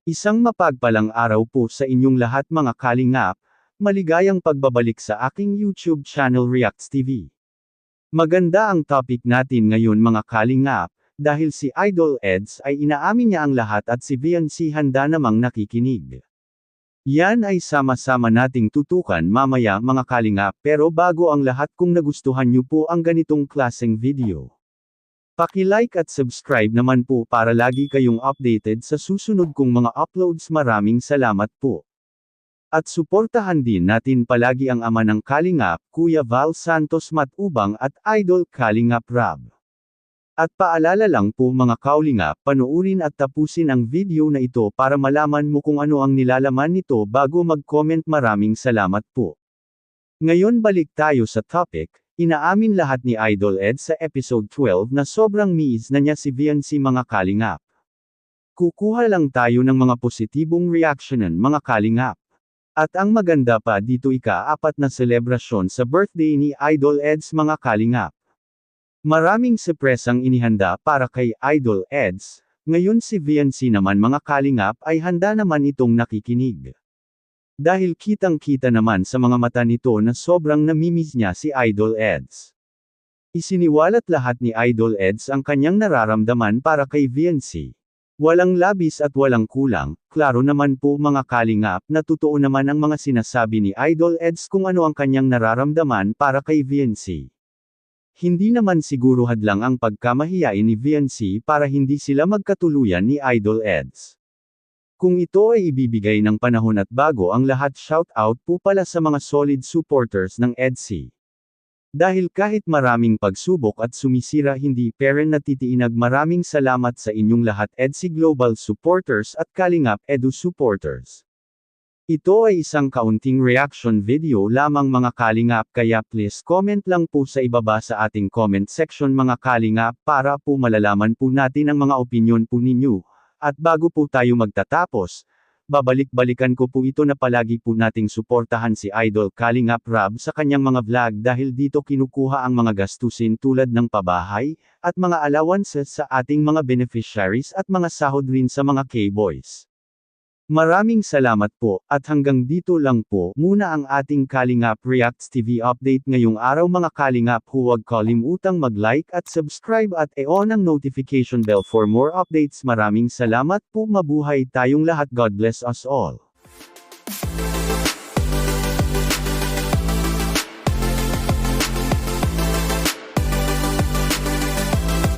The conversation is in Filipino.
Isang mapagpalang araw po sa inyong lahat mga kalingap, maligayang pagbabalik sa aking YouTube channel Reacts TV. Maganda ang topic natin ngayon mga kalingap, dahil si Idol Eds ay inaamin niya ang lahat at si VNC handa namang nakikinig. Yan ay sama-sama nating tutukan mamaya mga kalingap, pero bago ang lahat kung nagustuhan niyo po ang ganitong klaseng video, paki-like at subscribe naman po para lagi kayong updated sa susunod kong mga uploads. Maraming salamat po. At suportahan din natin palagi ang ama ng Kalingap, Kuya Val Santos Matubang at Idol Kalingap Rab. At paalala lang po mga kaulingap, panoorin at tapusin ang video na ito para malaman mo kung ano ang nilalaman nito bago mag-comment. Maraming salamat po. Ngayon balik tayo sa topic. Inaamin lahat ni Idol Ed sa episode 12 na sobrang miis na niya si VNC mga kalingap. Kukuha lang tayo ng mga positibong reaksyonan mga kalingap. At ang maganda pa dito ika-4 na selebrasyon sa birthday ni Idol Eds mga kalingap. Maraming surpresang inihanda para kay Idol Eds, ngayon si VNC naman mga kalingap ay handa naman itong nakikinig. Dahil kitang-kita naman sa mga mata nito na sobrang namimiss niya si Idol Eds. Isiniwalat lahat ni Idol Eds ang kanyang nararamdaman para kay VNC. Walang labis at walang kulang, klaro naman po mga kalingap na totoo naman ang mga sinasabi ni Idol Eds kung ano ang kanyang nararamdaman para kay VNC. Hindi naman siguro hadlang ang pagkamahiyain ni VNC para hindi sila magkatuluyan ni Idol Eds. Kung ito ay ibibigay ng panahon at bago ang lahat, shout out po pala sa mga solid supporters ng EDC. Dahil kahit maraming pagsubok at sumisira hindi peren natitiinag, maraming salamat sa inyong lahat EDC Global supporters at Kalingap Edu supporters. Ito ay isang kaunting reaction video lamang mga kalingap, kaya please comment lang po sa ibaba sa ating comment section mga kalingap para po malalaman po natin ang mga opinyon po ninyo. At bago po tayo magtatapos, babalik-balikan ko po ito na palagi po nating suportahan si Idol Kalingap Rab sa kanyang mga vlog dahil dito kinukuha ang mga gastusin tulad ng pabahay, at mga allowances sa ating mga beneficiaries at mga sahod rin sa mga K-Boys. Maraming salamat po, at hanggang dito lang po muna ang ating Kalingap Reacts TV update ngayong araw mga kalingap. Huwag kalimutang mag-like at subscribe at i-on ang notification bell for more updates. Maraming salamat po, mabuhay tayong lahat. God bless us all.